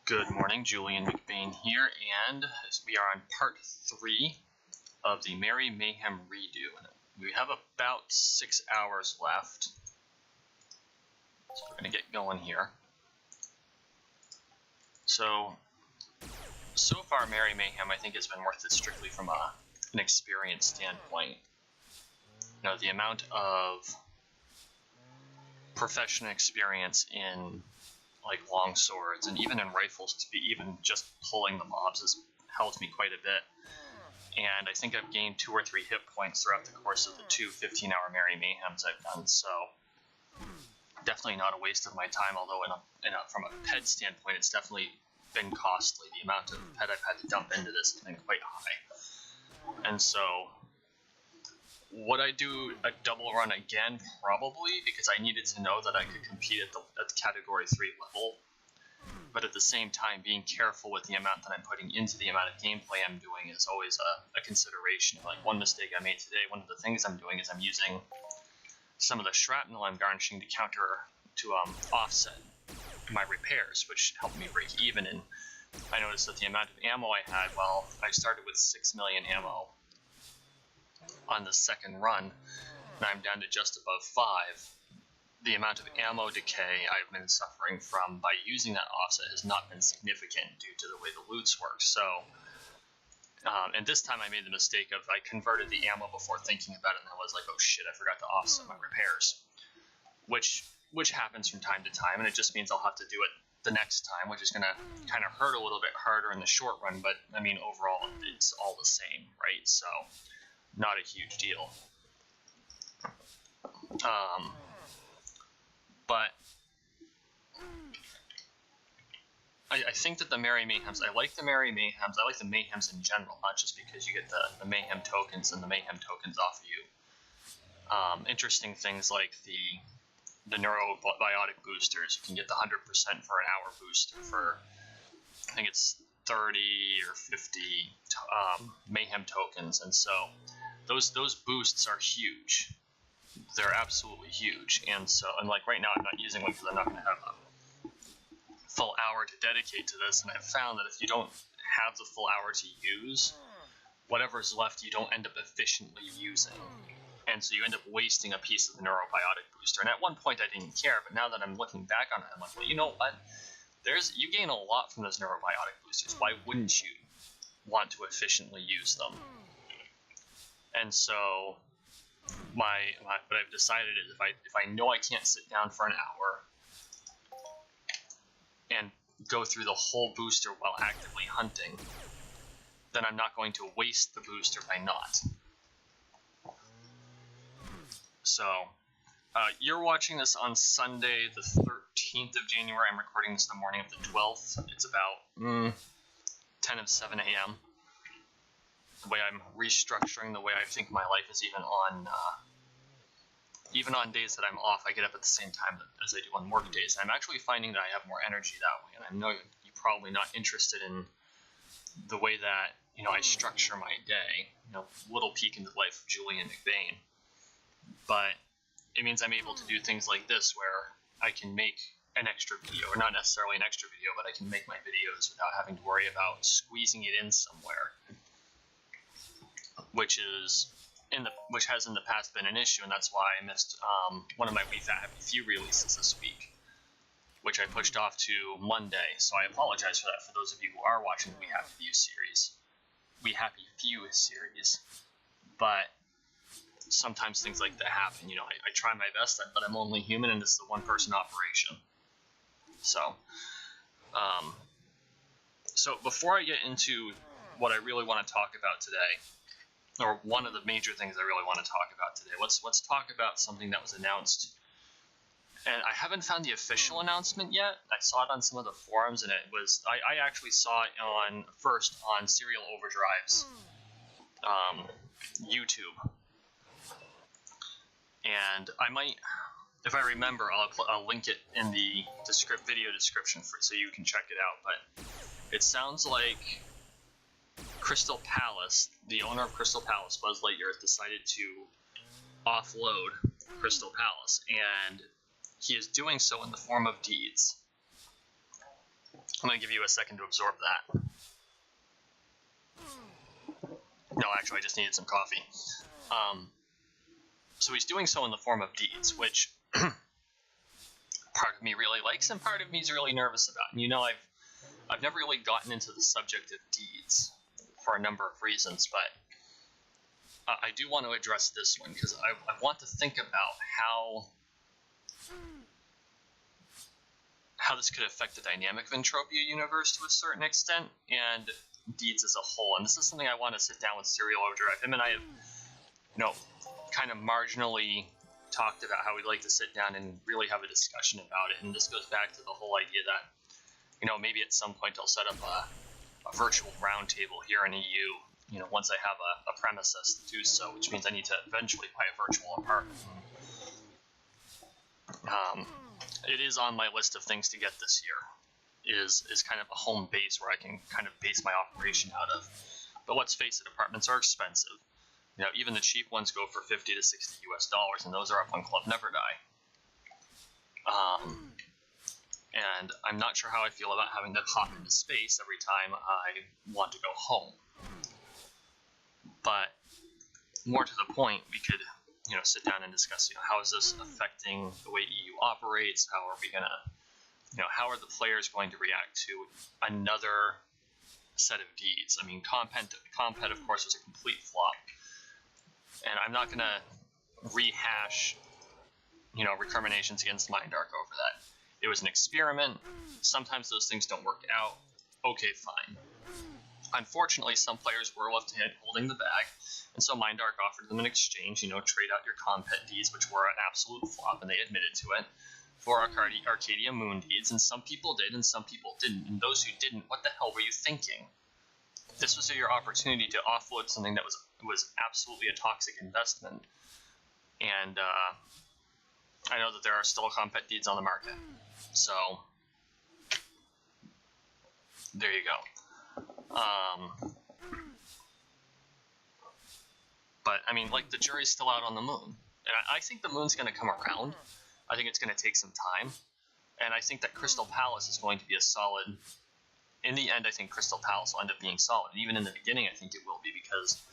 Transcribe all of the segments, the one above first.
Good morning, Julian McBain here, and we are on part 3 of the Merry Mayhem redo. We have about 6 hours left, so we're going to get going here. So far Merry Mayhem I think has been worth it strictly from an experience standpoint. You know, the amount of professional experience in like long swords and even in rifles, to be even just pulling the mobs has helped me quite a bit. And I think I've gained 2 or 3 hit points throughout the course of the 2 15-hour Merry Mayhems I've done, so definitely not a waste of my time, although from a PED standpoint it's definitely been costly. The amount of PED I've had to dump into this has been quite high. And so would I do a double run again? Probably, because I needed to know that I could compete at the category 3 level. But at the same time, being careful with the amount that I'm putting into the amount of gameplay I'm doing is always a consideration. Like, one mistake I made today, one of the things I'm doing is I'm using some of the shrapnel I'm garnishing to offset my repairs, which helped me break even. And I noticed that the amount of ammo I had, well, I started with 6 million ammo on the second run, and I'm down to just above 5. The amount of ammo decay I've been suffering from by using that offset has not been significant due to the way the loots work. So, and this time I made the mistake of I converted the ammo before thinking about it, and I was like, oh shit, I forgot to offset my repairs, which happens from time to time, and it just means I'll have to do it the next time, which is going to kind of hurt a little bit harder in the short run, but I mean overall it's all the same, right? So not a huge deal. But I think that the Merry Mayhems, I like the Merry Mayhems, I like the Mayhems in general, not just because you get the Mayhem tokens and the Mayhem tokens offer you interesting things like the neurobiotic boosters. You can get the 100% for an hour booster for, I think it's 30 or 50 Mayhem tokens, and so those boosts are huge. They're absolutely huge, and like right now I'm not using one because I'm not going to have a full hour to dedicate to this, and I've found that if you don't have the full hour to use, whatever's left you don't end up efficiently using, and so you end up wasting a piece of the neurobiotic booster. And at one point I didn't care, but now that I'm looking back on it, I'm like, well, you know what? You gain a lot from those neurobiotic boosters. Why wouldn't you want to efficiently use them? And so what I've decided is if I know I can't sit down for an hour and go through the whole booster while actively hunting, then I'm not going to waste the booster by not. So you're watching this on Sunday the 13th of January. I'm recording this the morning of the 12th. It's about 10 of 7 a.m. The way I'm restructuring the way I think my life is, even on days that I'm off, I get up at the same time as I do on work days. I'm actually finding that I have more energy that way, and I know you're probably not interested in the way that I structure my day. Little peek into the life of Julian McBain, but it means I'm able to do things like this where I can make an extra video, or not necessarily an extra video, but I can make my videos without having to worry about squeezing it in somewhere, which has in the past been an issue, and that's why I missed one of my We Happy Few releases this week, which I pushed off to Monday. So I apologize for that for those of you who are watching the We Happy Few series. But sometimes things like that happen. I try my best, but I'm only human, and it's the one-person operation. So before I get into what I really want to talk about today, or one of the major things I really want to talk about today, let's talk about something that was announced. And I haven't found the official announcement yet. I saw it on some of the forums, and I actually saw it first on Serial Overdrive's YouTube. And I might, if I remember, I'll link it in the video description so you can check it out. But it sounds like Crystal Palace, the owner of Crystal Palace, Buzz Lightyear, has decided to offload Crystal Palace, and he is doing so in the form of deeds. I'm going to give you a second to absorb that. No, actually, I just needed some coffee. So he's doing so in the form of deeds, which part of me really likes and part of me is really nervous about. And you know, I've never really gotten into the subject of deeds for a number of reasons, but I do want to address this one because I want to think about how this could affect the dynamic of Entropia universe to a certain extent, and deeds as a whole. And this is something I want to sit down with Serial Overdrive. Him and I have, kind of marginally talked about how we'd like to sit down and really have a discussion about it. And this goes back to the whole idea that, maybe at some point I'll set up a virtual roundtable here in EU, once I have a premises to do so, which means I need to eventually buy a virtual apartment. It is on my list of things to get this year, is kind of a home base where I can kind of base my operation out of. But let's face it, apartments are expensive. Even the cheap ones go for $50 to $60 US, and those are up on Club Never Die. And I'm not sure how I feel about having to hop into space every time I want to go home. But more to the point, we could, sit down and discuss, how is this affecting the way EU operates? How are we gonna, how are the players going to react to another set of deeds? I mean, Compet, of course, was a complete flop. And I'm not going to rehash, recriminations against Mindark over that. It was an experiment. Sometimes those things don't work out. Okay, fine. Unfortunately, some players were left holding the bag, and so Mindark offered them an exchange, trade out your Compet deeds, which were an absolute flop, and they admitted to it, for Arcadia Moon deeds, and some people did, and some people didn't. And those who didn't, what the hell were you thinking? This was your opportunity to offload something that was absolutely a toxic investment. And I know that there are still Compet deeds on the market. So, there you go. But, I mean, the jury's still out on the moon. And I think the moon's going to come around. I think it's going to take some time. And I think that Crystal Palace is going to be a solid... In the end, I think Crystal Palace will end up being solid. And even in the beginning, I think it will be, because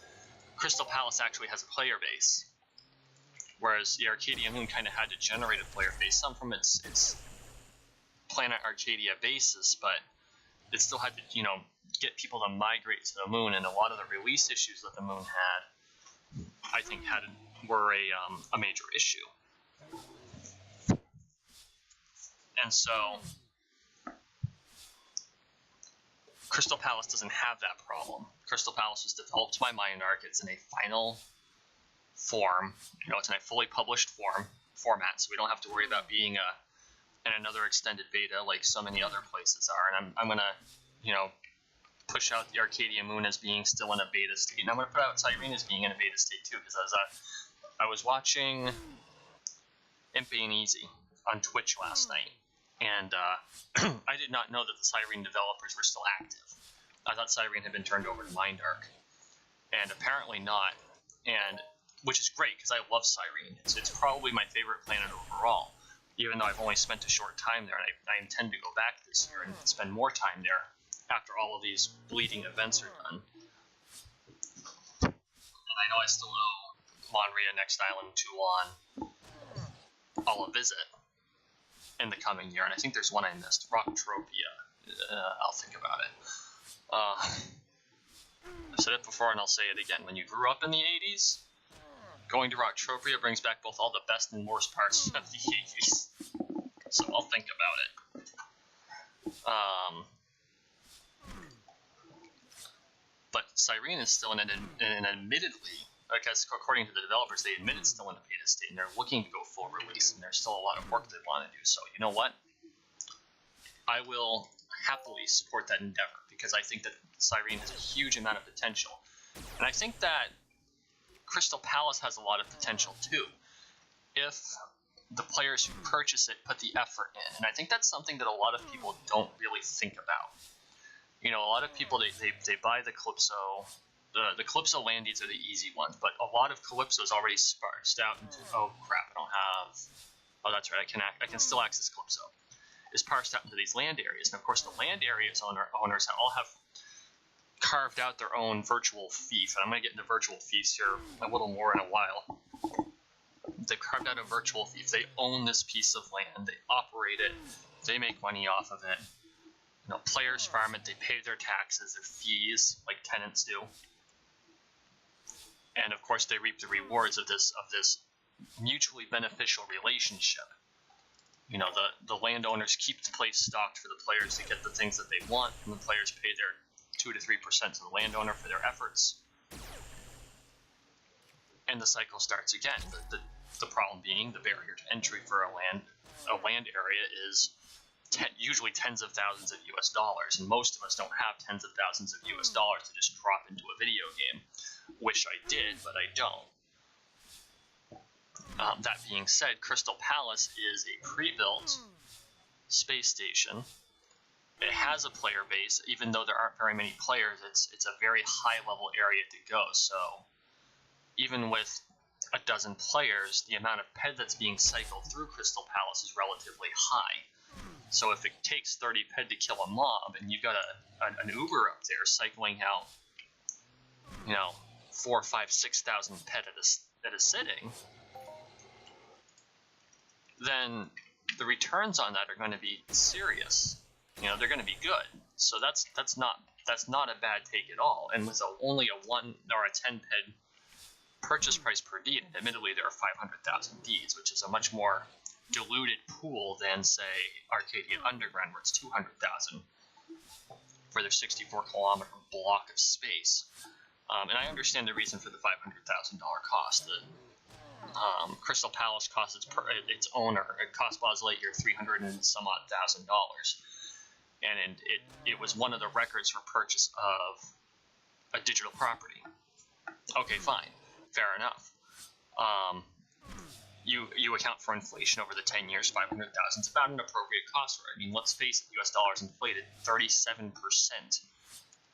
Crystal Palace actually has a player base, whereas the Arcadia Moon kind of had to generate a player base, some from its Planet Arcadia basis, but it still had to, get people to migrate to the moon, and a lot of the release issues that the moon had, I think, were a major issue. And so Crystal Palace doesn't have that problem. Crystal Palace was developed by Mindark. It's in a final form. It's in a fully published format, so we don't have to worry about being in another extended beta like so many other places are. And I'm going to, push out the Arcadia Moon as being still in a beta state. And I'm going to put out Cyrene as being in a beta state too, because I was watching Impy and Easy on Twitch last night. And I did not know that the Cyrene developers were still active. I thought Cyrene had been turned over to Mindark, and apparently not. And which is great, because I love Cyrene. It's probably my favorite planet overall, even though I've only spent a short time there, and I intend to go back this year and spend more time there after all of these bleeding events are done. And I know I still owe Monria, Next Island, Toulon all a visit in the coming year, and I think there's one I missed, Entropia. I'll think about it. I've said it before and I'll say it again. When you grew up in the 80s, going to Entropia brings back both all the best and worst parts of the 80s. So I'll think about it. But Cyrene is still in an admittedly, I guess according to the developers, they admit it's still in a beta state, and they're looking to go full release, and there's still a lot of work they want to do. So you know what? I will happily support that endeavor, because I think that Cyrene has a huge amount of potential. And I think that Crystal Palace has a lot of potential too, if the players who purchase it put the effort in. And I think that's something that a lot of people don't really think about. A lot of people, they buy the Calypso. The Calypso land deeds are the easy ones, but a lot of Calypso is already sparsed out into, oh crap, I don't have, oh that's right, I can still access Calypso. is parsed out into these land areas. And of course, the land areas owners all have carved out their own virtual fief. And I'm going to get into virtual fiefs here a little more in a while. They've carved out a virtual fief. They own this piece of land. They operate it. They make money off of it. You know, players farm it. They pay their taxes, their fees, like tenants do. And of course, they reap the rewards of this mutually beneficial relationship. You know, the landowners keep the place stocked for the players to get the things that they want, and the players pay their 2 to 3% to the landowner for their efforts. And the cycle starts again. The problem being the barrier to entry for a land area is usually tens of thousands of US dollars, and most of us don't have tens of thousands of US dollars to just drop into a video game. Wish I did, but I don't. That being said, Crystal Palace is a pre-built space station. It has a player base, even though there aren't very many players. It's a very high-level area to go. So even with a dozen players, the amount of ped that's being cycled through Crystal Palace is relatively high. So if it takes 30 ped to kill a mob, and you've got an Uber up there cycling out, 4, 5, 6,000 ped at a sitting, then the returns on that are going to be serious. They're going to be good. So that's not a bad take at all. And with only a 1 or a 10 ped purchase price per deed, admittedly there are 500,000 deeds, which is a much more diluted pool than, say, Arcadia Underground, where it's 200,000 for their 64-kilometer block of space. And I understand the reason for the $500,000 cost. Crystal Palace costs its owner, it cost Buzz Lightyear $300,000 and some odd dollars, and it was one of the records for purchase of a digital property. Okay, fine, fair enough. You account for inflation over the 10 years, $500,000 is about an appropriate cost for it. I mean, let's face it, US dollars inflated 37%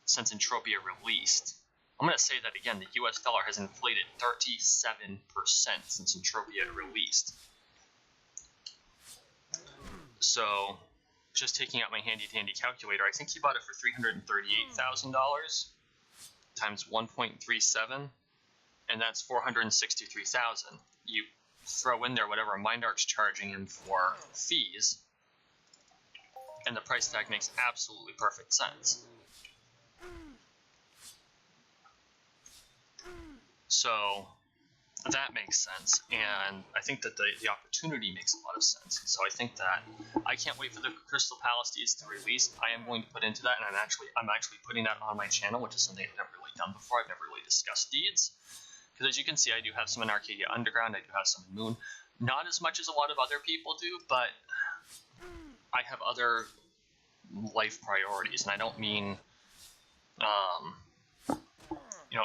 since Entropia released. I'm going to say that again, the US dollar has inflated 37% since Entropia released. So, just taking out my handy-dandy calculator, I think he bought it for $338,000 times 1.37, and that's $463,000. You throw in there whatever MindArc's charging him for fees, and the price tag makes absolutely perfect sense. So that makes sense, and I think that the opportunity makes a lot of sense. So I think that I can't wait for the Crystal Palace deeds to release. I am going to put into that, and I'm actually putting that on my channel, which is something I've never really done before. I've never really discussed deeds, because as you can see, I do have some in Arcadia Underground. I do have some in Moon, not as much as a lot of other people do, but I have other life priorities, and I don't mean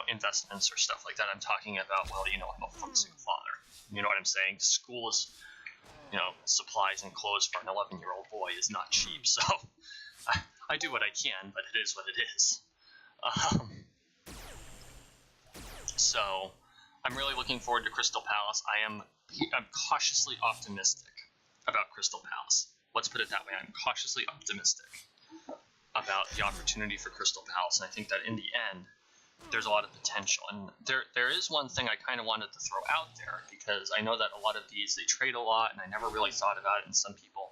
investments or stuff like that. I'm talking about, I'm a functioning father. You know what I'm saying? School is, supplies and clothes for an 11-year-old boy is not cheap. So I do what I can, but it is what it is. So I'm really looking forward to Crystal Palace. I'm cautiously optimistic about Crystal Palace. Let's put it that way. I'm cautiously optimistic about the opportunity for Crystal Palace, and I think that in the end, there's a lot of potential. And there is one thing I kind of wanted to throw out there, because I know that a lot of these, they trade a lot, and I never really thought about it. And some people,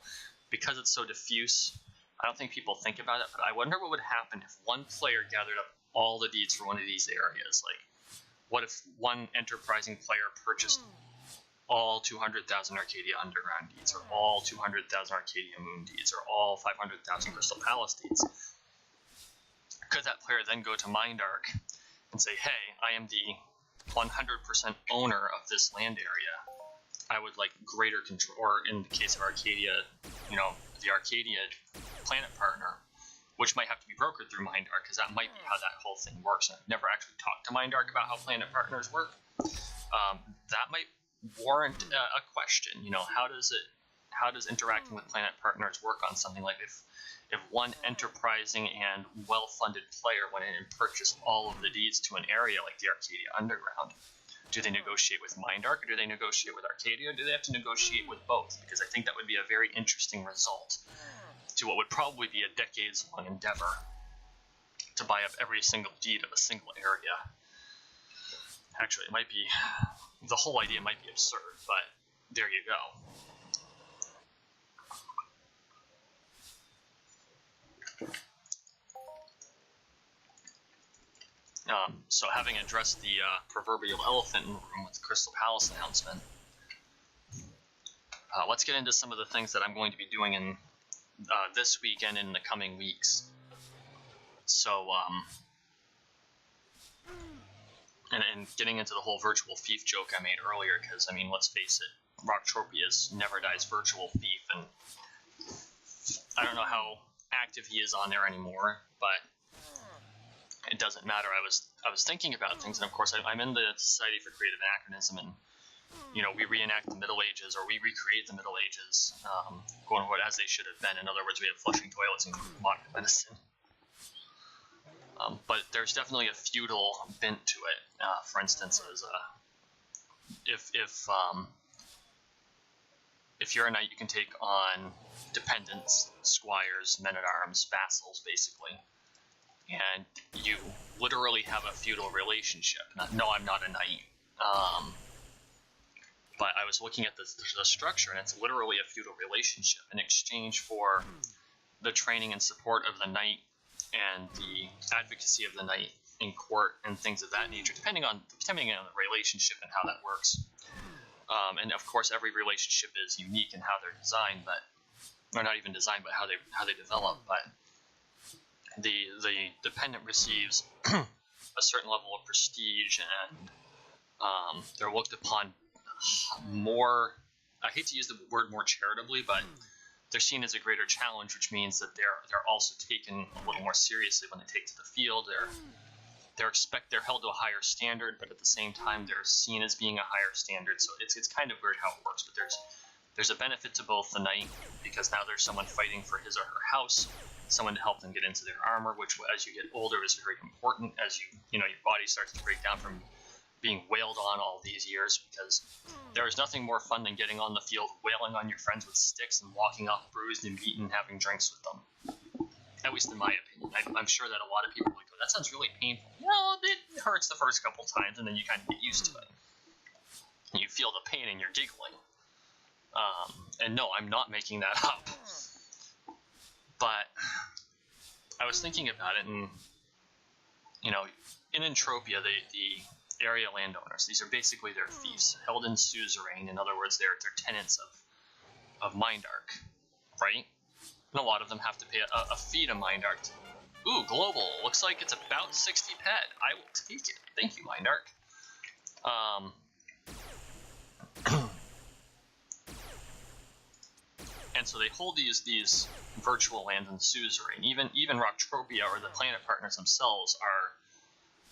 because it's so diffuse, I don't think people think about it, but I wonder what would happen if one player gathered up all the deeds for one of these areas. Like, what if one enterprising player purchased all 200,000 Arcadia Underground deeds, or all 200,000 Arcadia Moon deeds, or all 500,000 Crystal Palace deeds? Could that player then go to MindArc and say, hey, I am the 100% owner of this land area. I would like greater control, or in the case of Arcadia, the Arcadia Planet Partner, which might have to be brokered through MindArc, because that might be how that whole thing works. And I've never actually talked to MindArc about how Planet Partners work. That might warrant a question. How does interacting with Planet Partners work on something like if one enterprising and well-funded player went in and purchased all of the deeds to an area like the Arcadia Underground? Do they negotiate with Mindark, or do they negotiate with Arcadia, or do they have to negotiate with both? Because I think that would be a very interesting result to what would probably be a decades-long endeavor to buy up every single deed of a single area. Actually, it might be, the whole idea might be absurd, but there you go. So having addressed the proverbial elephant in the room with the Crystal Palace announcement, let's get into some of the things that I'm going to be doing in this weekend and in the coming weeks. So, and getting into the whole virtual thief joke I made earlier, because, I mean, let's face it, Rocktropia's Never Dies virtual thief, and I don't know how active he is on there anymore, but it doesn't matter. I was thinking about things, and of course I'm in the Society for Creative Anachronism, and you know, we reenact the Middle Ages, or we recreate the Middle Ages, quote unquote, as they should have been. In other words, we have flushing toilets and modern medicine. But there's definitely a feudal bent to it. For instance, as if you're a knight, you can take on dependents, squires, men-at-arms, vassals, basically. And you literally have a feudal relationship. No, I'm not a knight. But I was looking at the structure, and it's literally a feudal relationship in exchange for the training and support of the knight and the advocacy of the knight in court and things of that nature, depending on the relationship and how that works. And of course, every relationship is unique in how they're designed, or not even designed, but how they develop. But the dependent receives a certain level of prestige, and they're looked upon more, I hate to use the word more charitably, but they're seen as a greater challenge, which means that they're also taken a little more seriously when they take to the field. They're held to a higher standard, but at the same time they're seen as being a higher standard. So it's kind of weird how it works, but there's a benefit to both the knight, because now there's someone fighting for his or her house, someone to help them get into their armor, which as you get older is very important, as your body starts to break down from being wailed on all these years, because there is nothing more fun than getting on the field, wailing on your friends with sticks, and walking off bruised and beaten, having drinks with them. At least in my opinion. I'm sure that a lot of people would go, that sounds really painful. Well, it hurts the first couple times, and then you kind of get used to it. And you feel the pain and you're giggling. And no, I'm not making that up. But I was thinking about it, and in Entropia, the area landowners, these are basically their fiefs, held in suzerain. In other words, they're tenants of Mindark, right? And a lot of them have to pay a fee to Mindark. Ooh, global. Looks like it's about 60 pet. I will take it. Thank you, Mindark. And so they hold these virtual lands in suzerain. Even Rocktropia, or the planet partners themselves, are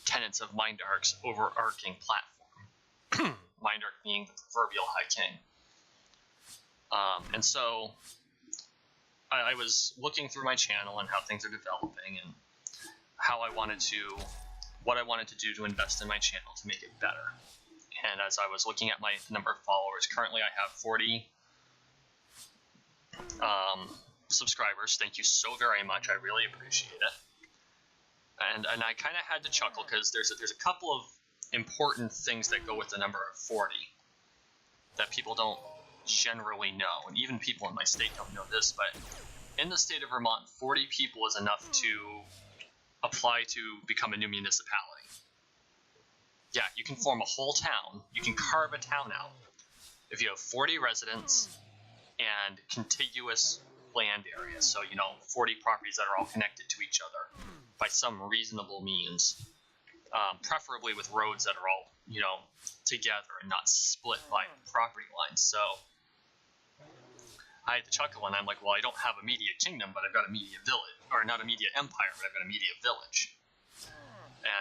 tenants of Mindark's overarching platform. Mindark being the proverbial High King. And so I was looking through my channel and how things are developing, and what I wanted to do to invest in my channel to make it better. And as I was looking at the number of followers, currently I have 40 subscribers. Thank you so very much. I really appreciate it. And I kind of had to chuckle, because there's a couple of important things that go with the number of 40 that people don't generally know, and even people in my state don't know this, but in the state of Vermont, 40 people is enough to apply to become a new municipality. Yeah, you can form a whole town. You can carve a town out if you have 40 residents and contiguous land areas. So 40 properties that are all connected to each other by some reasonable means, preferably with roads that are all together and not split by property lines. So I had to chuckle, and I'm like, well, I don't have a media kingdom, but I've got a media village, or not a media empire, but I've got a media village.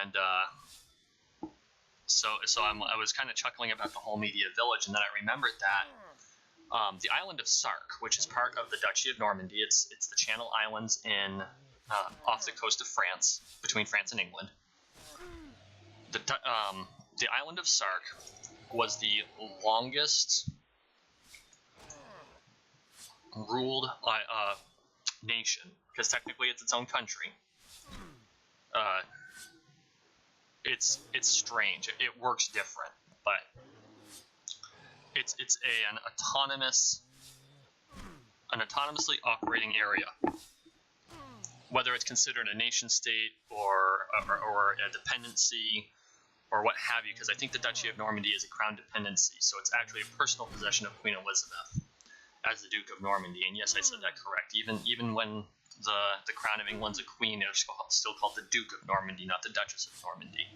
And so I was kind of chuckling about the whole media village, and then I remembered that the island of Sark, which is part of the Duchy of Normandy, it's the Channel Islands in off the coast of France, between France and England. the island of Sark was the longest ruled nation, because technically it's its own country. It's strange. It works different, but it's an autonomously operating area. Whether it's considered a nation state or a dependency or what have you, because I think the Duchy of Normandy is a crown dependency, so it's actually a personal possession of Queen Elizabeth as the Duke of Normandy. And yes, I said that correct. Even when the crown of England's a queen, they're still called the Duke of Normandy, not the Duchess of Normandy.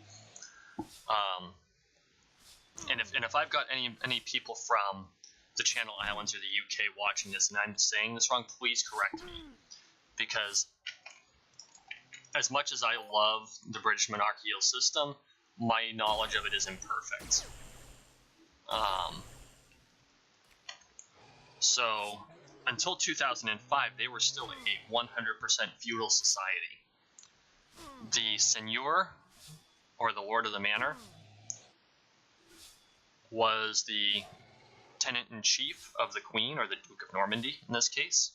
And if I've got any people from the Channel Islands or the UK watching this and I'm saying this wrong, please correct me, because as much as I love the British monarchical system, my knowledge of it is imperfect. So until 2005, they were still a 100% feudal society. The seigneur, or the lord of the manor, was the tenant-in-chief of the queen, or the Duke of Normandy in this case,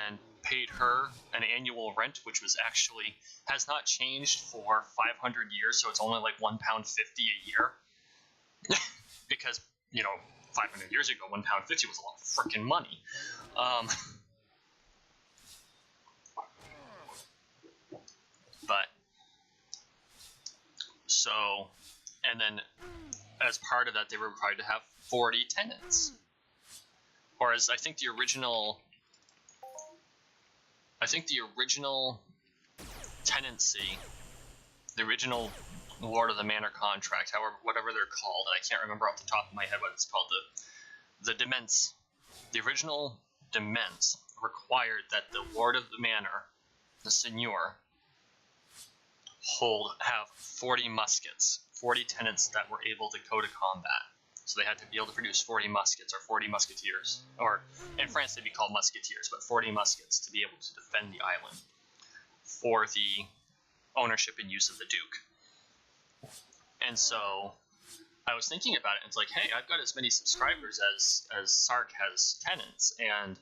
and paid her an annual rent, which has not changed for 500 years, so it's only like £1.50 a year. Because, 500 years ago, £1.50 was a lot of freaking money. And then as part of that, they were required to have 40 tenants. Whereas I think the original tenancy, the original Lord of the Manor contract, whatever they're called, and I can't remember off the top of my head what it's called, the dements. The original dements required that the Lord of the Manor, the seigneur, have 40 muskets, 40 tenants that were able to go to combat. So they had to be able to produce 40 muskets, or 40 musketeers, or in France they'd be called musketeers, but 40 muskets to be able to defend the island for the ownership and use of the Duke. And so I was thinking about it, and it's like, hey, I've got as many subscribers as Sark has tenants, and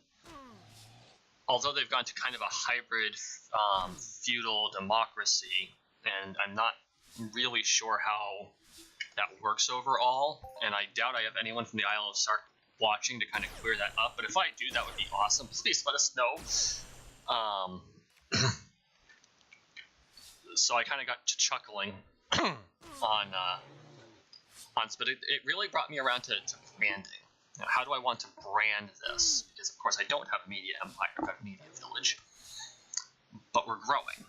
although they've gone to kind of a hybrid feudal democracy, and I'm not really sure how that works overall, and I doubt I have anyone from the Isle of Sark watching to kind of clear that up, but if I do, that would be awesome. Please let us know. So I kind of got to chuckling on but it really brought me around to branding. Now, how do I want to brand this? Because of course I don't have a media empire, I have a media village, but we're growing.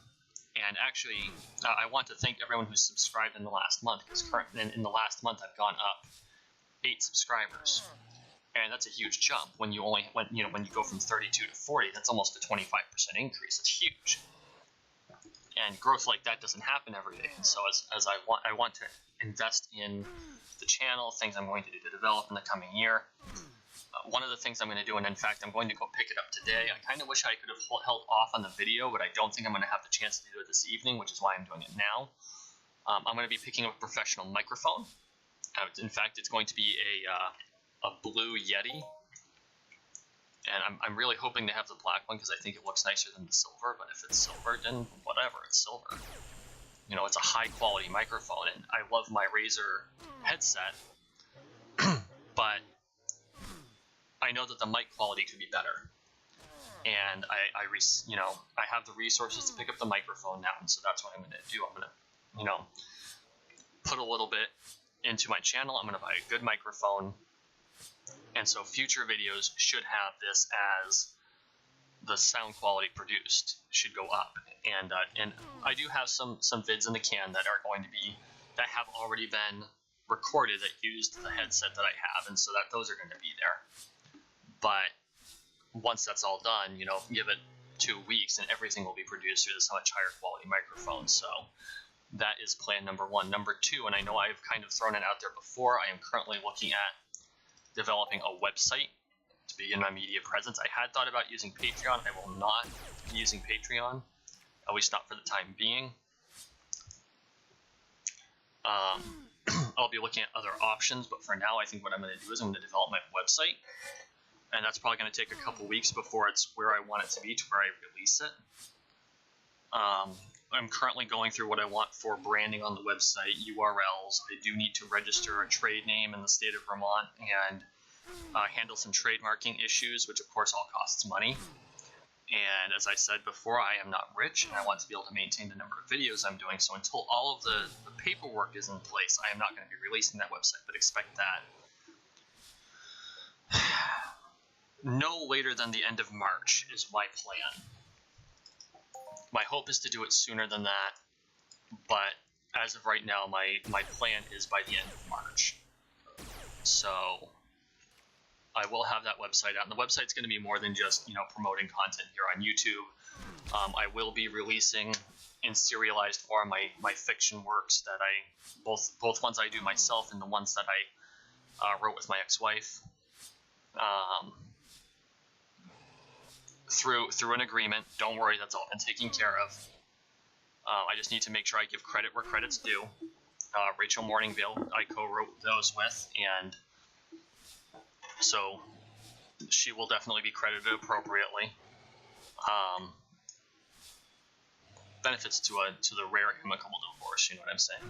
And actually, I want to thank everyone who's subscribed in the last month, because in the last month I've gone up 8 subscribers, and that's a huge jump. When you go from 32 to 40, that's almost a 25% increase. It's huge, and growth like that doesn't happen every day. And so as I want to invest in the channel, things I'm going to do to develop in the coming year. One of the things I'm going to do, and in fact I'm going to go pick it up today. I kind of wish I could have held off on the video, but I don't think I'm going to have the chance to do it this evening, which is why I'm doing it now. I'm going to be picking up a professional microphone. In fact, it's going to be a blue Yeti, and I'm really hoping to have the black one because I think it looks nicer than the silver, but if it's silver, then whatever, it's silver. It's a high quality microphone, and I love my Razer headset, but I know that the mic quality could be better, and I have the resources to pick up the microphone now, and so that's what I'm going to do. I'm going to, put a little bit into my channel. I'm going to buy a good microphone, and so future videos should have this as the sound quality produced should go up, and I do have some vids in the can that have already been recorded that used the headset that I have, and so that those are going to be there. But once that's all done, give it 2 weeks and everything will be produced through this much higher quality microphone. So that is plan number 1. Number 2, and I know I've kind of thrown it out there before, I am currently looking at developing a website to begin my media presence. I had thought about using Patreon. I will not be using Patreon, at least not for the time being. I'll be looking at other options, but for now I think what I'm going to do is I'm going to develop my website, and that's probably going to take a couple weeks before it's where I want it to be, to where I release it. I'm currently going through what I want for branding on the website, URLs. I do need to register a trade name in the state of Vermont and handle some trademarking issues, which of course all costs money. And as I said before, I am not rich, and I want to be able to maintain the number of videos I'm doing. So until all of the paperwork is in place, I am not going to be releasing that website, but expect that no later than the end of March is my plan. My hope is to do it sooner than that, but as of right now, my plan is by the end of March. So I will have that website out, and the website's going to be more than just, promoting content here on YouTube. I will be releasing in serialized form my fiction works that both ones I do myself and the ones that I wrote with my ex-wife. Through an agreement. Don't worry, that's all been taken care of. I just need to make sure I give credit where credit's due. Rachel Morningvale, I co-wrote those with, and so she will definitely be credited appropriately. Benefits to the rare amicable divorce, you know what I'm saying?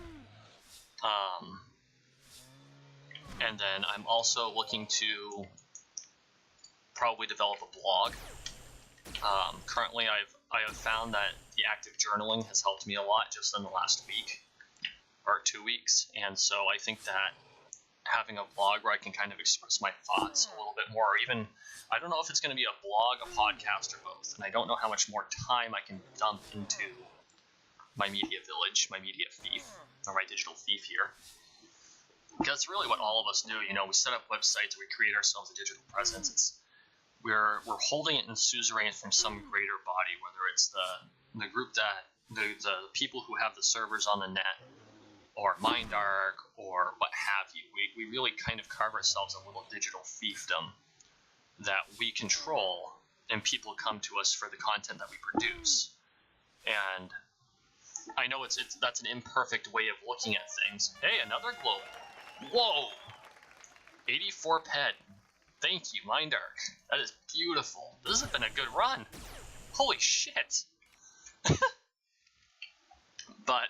And then I'm also looking to probably develop a blog. Currently, I have found that the active journaling has helped me a lot just in the last week or 2 weeks, and so I think that having a blog where I can kind of express my thoughts a little bit more, or even, I don't know if it's going to be a blog, a podcast, or both, and I don't know how much more time I can dump into my media village, my media fief, or my digital fief here. Because it's really what all of us do, we set up websites, we create ourselves a digital presence. We're holding it in suzerain from some greater body, whether it's the group that the people who have the servers on the net, or MindArc, or what have you. We really kind of carve ourselves a little digital fiefdom that we control, and people come to us for the content that we produce. And I know that's an imperfect way of looking at things. Hey, another globe. Whoa! 84 ped. Thank you, MindArc. That is beautiful. This has been a good run. Holy shit. But,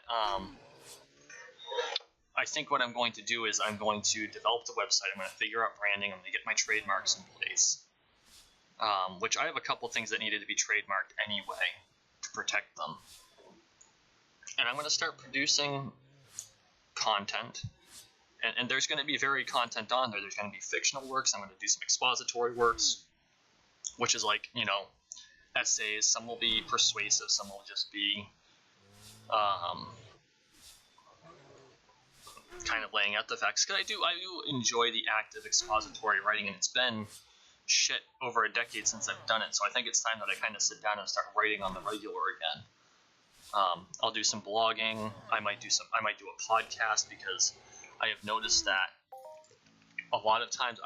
I think what I'm going to do is I'm going to develop the website. I'm going to figure out branding. I'm going to get my trademarks in place. Which I have a couple things that needed to be trademarked anyway to protect them. And I'm going to start producing content. And there's going to be varied content on there. There's going to be fictional works. I'm going to do some expository works, which is like, essays. Some will be persuasive. Some will just be kind of laying out the facts. Because I do enjoy the act of expository writing, and it's been shit over a decade since I've done it. So I think it's time that I kind of sit down and start writing on the regular again. I'll do some blogging. I might do a podcast, because I have noticed that a lot of times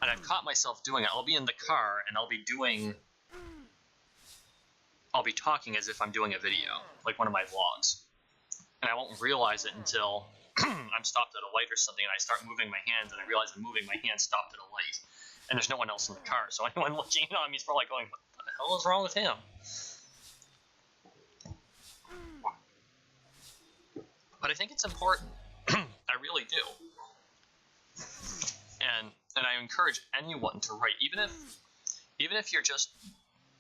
I've caught myself doing it. I'll be in the car and I'll be talking as if I'm doing a video, like one of my vlogs, and I won't realize it until I'm stopped at a light or something, and I start moving my hands, and I realize I'm moving my hands stopped at a light, and there's no one else in the car. So anyone looking on me is probably going, "What the hell is wrong with him?" But I think it's important. I really do. And I encourage anyone to write, even if you're just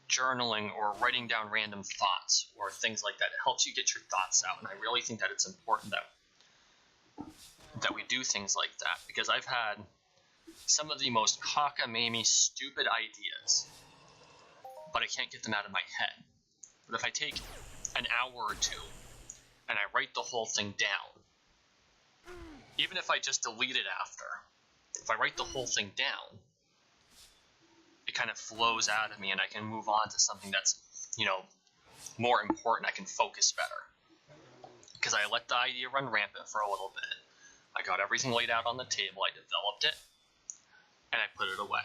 journaling or writing down random thoughts or things like that. It helps you get your thoughts out, and I really think that it's important that we do things like that, because I've had some of the most cockamamie, stupid ideas, but I can't get them out of my head. But if I take an hour or two and I write the whole thing down, even if I just delete it after, if I write the whole thing down, it kind of flows out of me, and I can move on to something that's, more important. I can focus better. Because I let the idea run rampant for a little bit. I got everything laid out on the table, I developed it, and I put it away.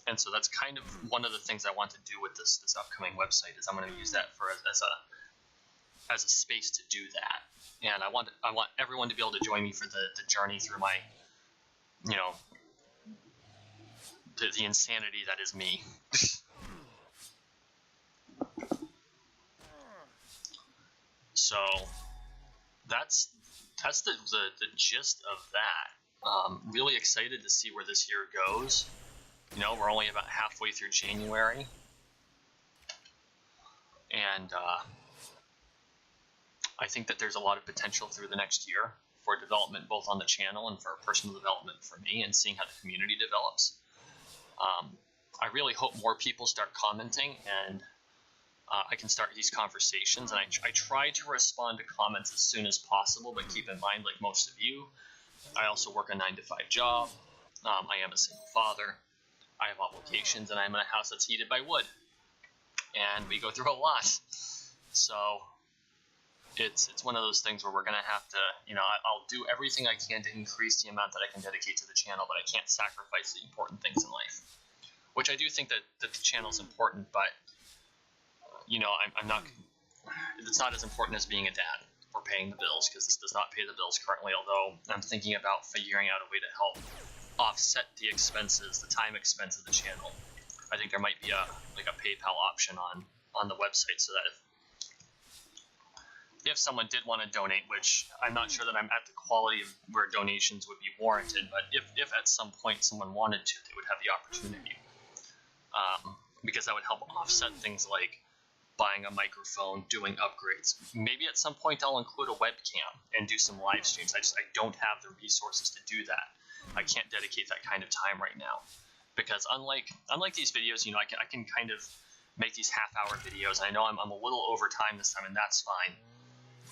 And so that's kind of one of the things I want to do with this upcoming website, is I'm going to use that as a space to do that. And I want everyone to be able to join me for the journey through my, you know, the insanity that is me. So that's the gist of that. Really excited to see where this year goes. You know, we're only about halfway through January, and I think that there's a lot of potential through the next year for development, both on the channel and for personal development for me, and seeing how the community develops. I really hope more people start commenting, and I can start these conversations. And I try to respond to comments as soon as possible, but keep in mind, like most of you, I also work a 9-to-5 job. I am a single father. I have obligations, and I'm in a house that's heated by wood, and we go through a lot. So it's one of those things where we're gonna have to, you know, I'll do everything I can to increase the amount that I can dedicate to the channel, but I can't sacrifice the important things in life. Which I do think that the channel is important, but you know, I'm not. It's not as important as being a dad or paying the bills, because this does not pay the bills currently. Although I'm thinking about figuring out a way to help offset the expenses, the time expense of the channel. I think there might be a PayPal option on the website, so that if someone did want to donate, which I'm not sure that I'm at the quality of where donations would be warranted, but if at some point someone wanted to, they would have the opportunity, because that would help offset things like buying a microphone, doing upgrades. Maybe at some point I'll include a webcam and do some live streams. I don't have the resources to do that. I can't dedicate that kind of time right now, because unlike these videos, you know, I can kind of make these half-hour videos. I know I'm a little over time this time, and that's fine.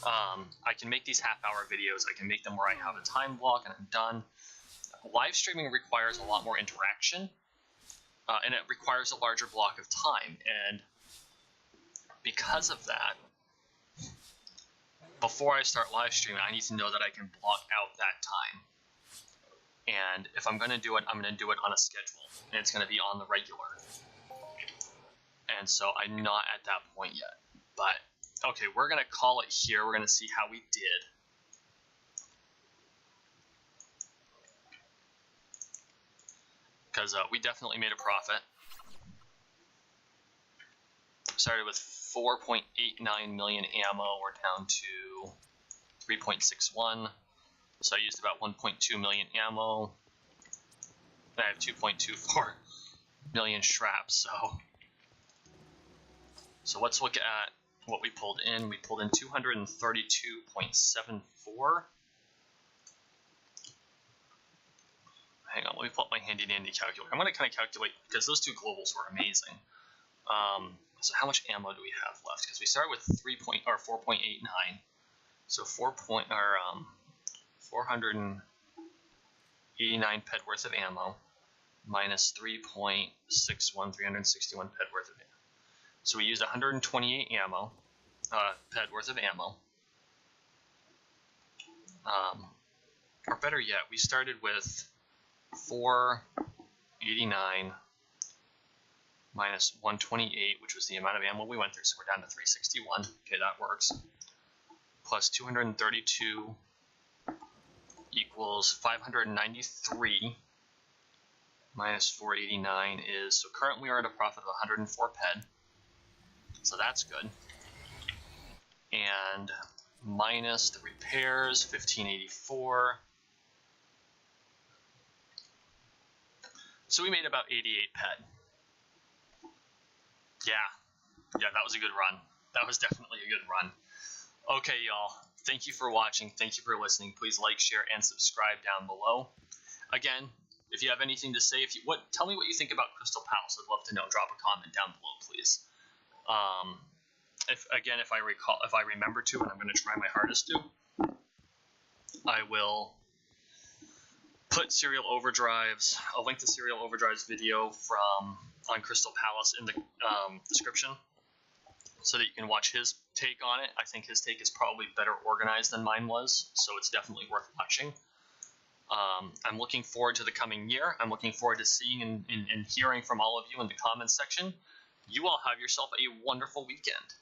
I can make these half-hour videos. I can make them where I have a time block and I'm done. Live streaming requires a lot more interaction, and it requires a larger block of time. And because of that, before I start live streaming, I need to know that I can block out that time. And if I'm going to do it, I'm going to do it on a schedule, and it's going to be on the regular. And so I'm not at that point yet. But, okay, we're going to call it here. We're going to see how we did. Because we definitely made a profit. Started with 4.89 million ammo. We're down to 3.61. So I used about 1.2 million ammo. I have 2.24 million shrapnel. So let's look at what we pulled in. We pulled in 232.74. Hang on, let me pull up my handy dandy calculator. I'm going to kind of calculate, because those two globals were amazing. So how much ammo do we have left? Because we started with 4.89. So 489 ped worth of ammo minus 3.61, 361 ped worth of ammo. So we used 128 ped worth of ammo. Or better yet, we started with 489 minus 128, which was the amount of ammo we went through, so we're down to 361. Okay, that works. Plus 232 equals 593 minus 489 is, so currently we are at a profit of 104 ped, so that's good. And minus the repairs, 1584. So we made about 88 ped. Yeah, that was a good run. That was definitely a good run. Okay, y'all. Thank you for watching. Thank you for listening. Please like, share, and subscribe down below. Again, if you have anything to say, tell me what you think about Crystal Palace. I'd love to know. Drop a comment down below, please. If I remember to, and I'm going to try my hardest to, I will put Serial Overdrive's, I'll link the Serial Overdrive's video on Crystal Palace in the description, so that you can watch his take on it. I think his take is probably better organized than mine was, so it's definitely worth watching. I'm looking forward to the coming year. I'm looking forward to seeing and hearing from all of you in the comments section. You all have yourself a wonderful weekend.